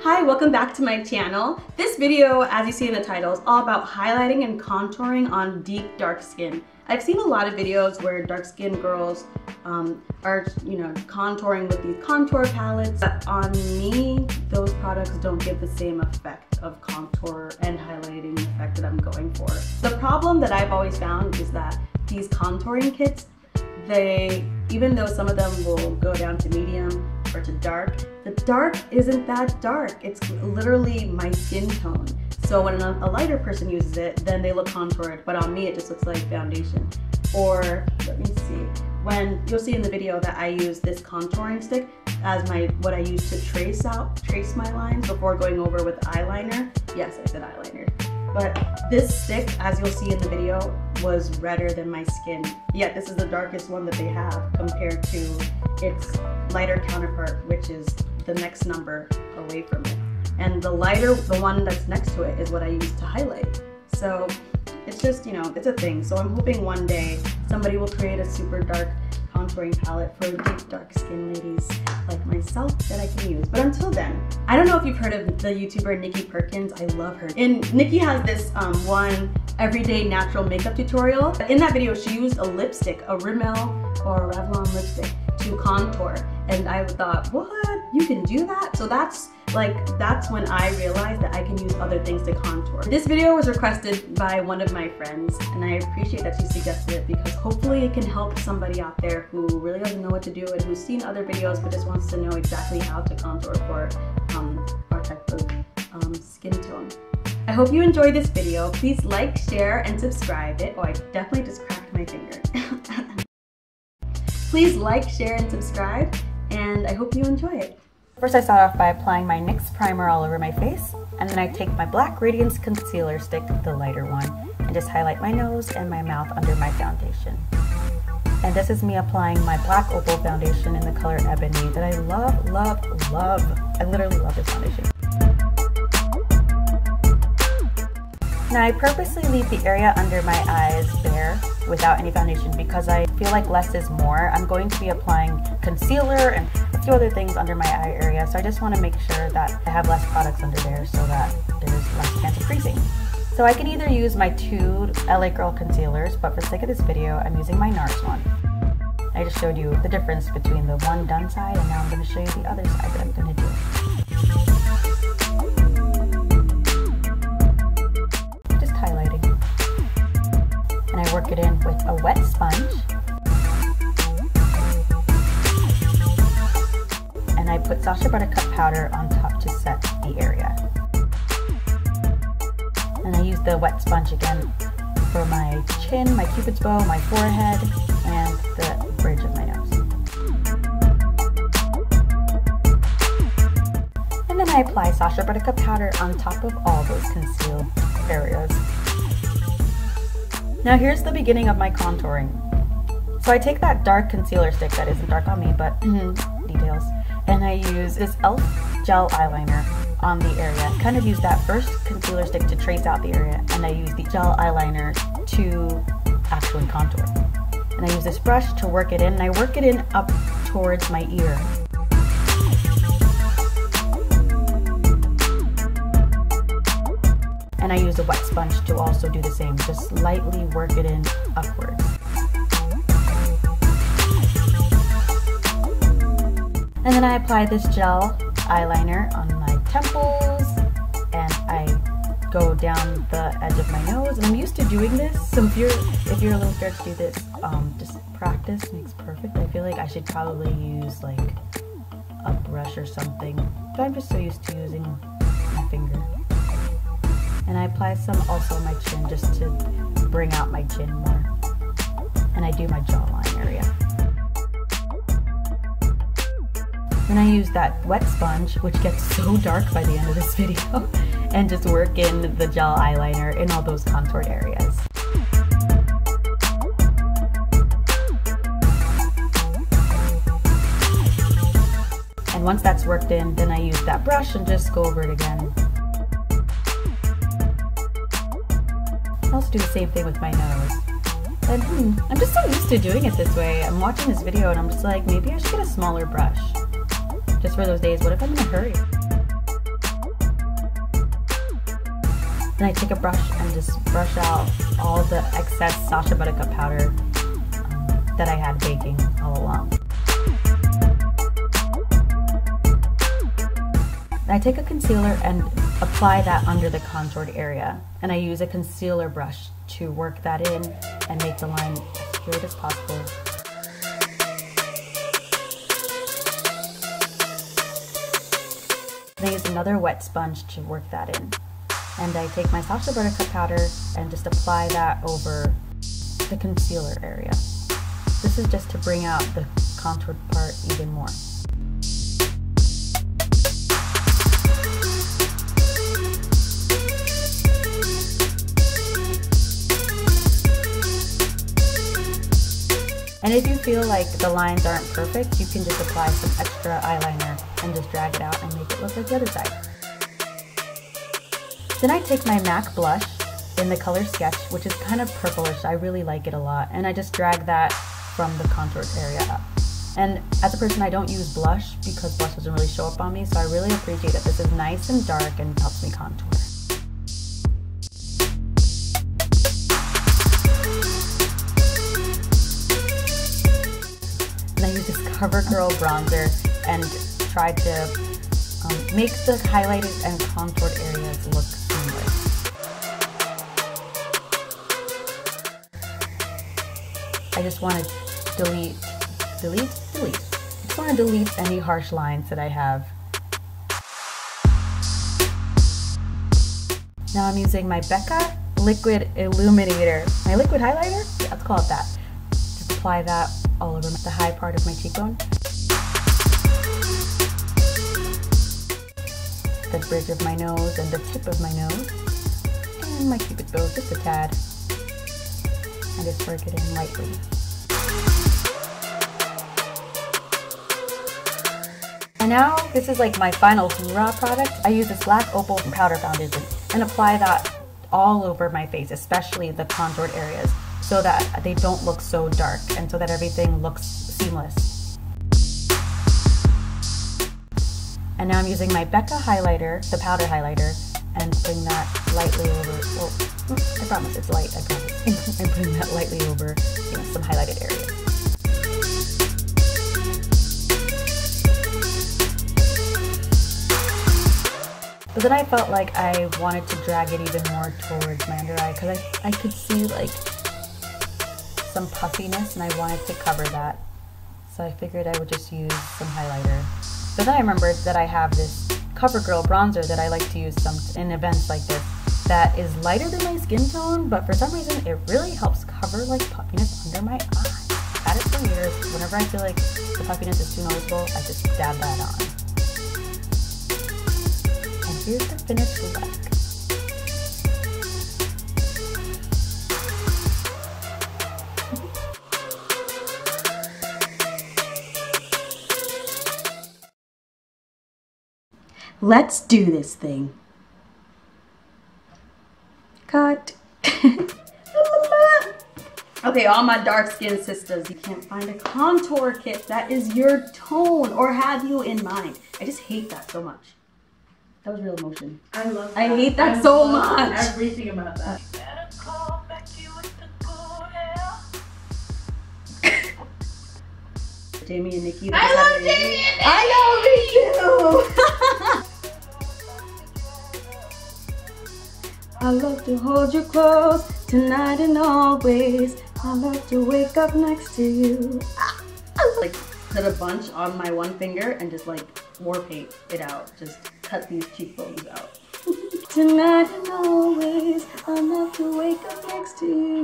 Hi, welcome back to my channel. This video, as you see in the title, is all about highlighting and contouring on deep dark skin. I've seen a lot of videos where dark skinned girls are, contouring with these contour palettes, but on me, those products don't give the same effect of contour and highlighting effect that I'm going for. The problem that I've always found is that these contouring kits, even though some of them will go down to medium or to dark, the dark isn't that dark. It's literally my skin tone. So when a lighter person uses it, then they look contoured, but on me it just looks like foundation. Or, let me see, when you'll see in the video that I use this contouring stick as what I use to trace my lines before going over with eyeliner. Yes, I said eyeliner. But this stick, as you'll see in the video, was redder than my skin. Yet this is the darkest one that they have compared to its lighter counterpart, which is the next number away from it. And the lighter, the one that's next to it, is what I use to highlight. So it's just, it's a thing. So I'm hoping one day somebody will create a super dark contouring palette for deep dark skin ladies like myself that I can use. But until then, I don't know if you've heard of the YouTuber Nikki Perkins. I love her. And Nikki has this one everyday natural makeup tutorial. In that video, she used a lipstick, a Rimmel or a Revlon lipstick, to contour. And I thought, what? You can do that? So that's when I realized that I can use other things to contour. This video was requested by one of my friends, and I appreciate that she suggested it because hopefully it can help somebody out there who really doesn't know what to do and who's seen other videos but just wants to know exactly how to contour for our type of skin tone. I hope you enjoyed this video. Please like, share, and subscribe it. Oh, I definitely just cracked my finger. Please like, share, and subscribe, and I hope you enjoy it. First, I start off by applying my NYX primer all over my face, and then I take my black Radiance concealer stick, the lighter one, and just highlight my nose and my mouth under my foundation. And this is me applying my black opal foundation in the color Ebony that I love, love, love. I literally love this foundation. Now I purposely leave the area under my eyes bare without any foundation because I feel like less is more. I'm going to be applying concealer and a few other things under my eye area, so I just want to make sure that I have less products under there so that there's less chance of creasing. So I can either use my two LA Girl concealers, but for the sake of this video, I'm using my NARS one. I just showed you the difference between the one done side, and now I'm going to show you the other side that I'm going to do. And I work it in with a wet sponge. And I put Sacha buttercup powder on top to set the area. And I use the wet sponge again for my chin, my cupid's bow, my forehead, and the bridge of my nose. And then I apply Sacha buttercup powder on top of all those concealed areas. Now here's the beginning of my contouring. So I take that dark concealer stick that isn't dark on me, but details, and I use this e.l.f. gel eyeliner on the area. Kind of use that first concealer stick to trace out the area, and I use the gel eyeliner to actually contour. And I use this brush to work it in, and I work it in up towards my ear. And I use a wet sponge to also do the same, just lightly work it in upwards. And then I apply this gel eyeliner on my temples, and I go down the edge of my nose. And I'm used to doing this, so if you're a little scared to do this, just practice makes perfect. I feel like I should probably use like a brush or something, but I'm just so used to using my finger. And I apply some also on my chin just to bring out my chin more. And I do my jawline area. Then I use that wet sponge, which gets so dark by the end of this video, and just work in the gel eyeliner in all those contoured areas. And once that's worked in, then I use that brush and just go over it again. I also do the same thing with my nose. And I'm just so used to doing it this way. I'm watching this video and I'm just like, maybe I should get a smaller brush. Just for those days, what if I'm in a hurry? Then I take a brush and just brush out all the excess Sacha buttercup powder that I had baking all along. And I take a concealer and apply that under the contoured area. And I use a concealer brush to work that in and make the line as straight as possible. Then I use another wet sponge to work that in. And I take my Sacha buttercup powder and just apply that over the concealer area. This is just to bring out the contoured part even more. And if you feel like the lines aren't perfect, you can just apply some extra eyeliner and just drag it out and make it look like the other side. Then I take my MAC blush in the color Sketch, which is kind of purplish. I really like it a lot. And I just drag that from the contoured area up. And as a person, I don't use blush because blush doesn't really show up on me. So I really appreciate that this is nice and dark and helps me contour. And I use this CoverGirl bronzer and try to make the highlighted and contoured areas look seamless. I just want to delete. I just want to delete any harsh lines that I have. Now I'm using my Becca Liquid Illuminator. My liquid highlighter? Yeah, let's call it that. Just apply that all over the high part of my cheekbone. The bridge of my nose and the tip of my nose. And my cupid bow, just a tad. I just work it in lightly. And now, this is like my final hoorah product. I use this black opal powder foundation and apply that all over my face, especially the contoured areas, so that they don't look so dark and so that everything looks seamless. And now I'm using my Becca highlighter, the powder highlighter, and putting that lightly over, well, I promise it's light, I promise. I'm putting that lightly over, you know, some highlighted areas. But then I felt like I wanted to drag it even more towards my under eye because I could see like some puffiness and I wanted to cover that. So I figured I would just use some highlighter. But then I remembered that I have this CoverGirl bronzer that I like to use in events like this that is lighter than my skin tone, but for some reason it really helps cover like puffiness under my eye. I've had it for years. Whenever I feel like the puffiness is too noticeable, I just dab that on. And here's the finished look. Let's do this thing. Cut. Okay, all my dark skinned sisters, you can't find a contour kit that is your tone or have you in mind. I just hate that so much. That was real emotion. I love that. I hate that so much. Everything about that. Jamie and Nikki. I love Jamie and Nikki. I know, me too. I love to hold you close tonight and always. I love to wake up next to you. I like put a bunch on my one finger and just like war paint it out. Just cut these cheekbones out. Tonight and always, I love to wake up next to you.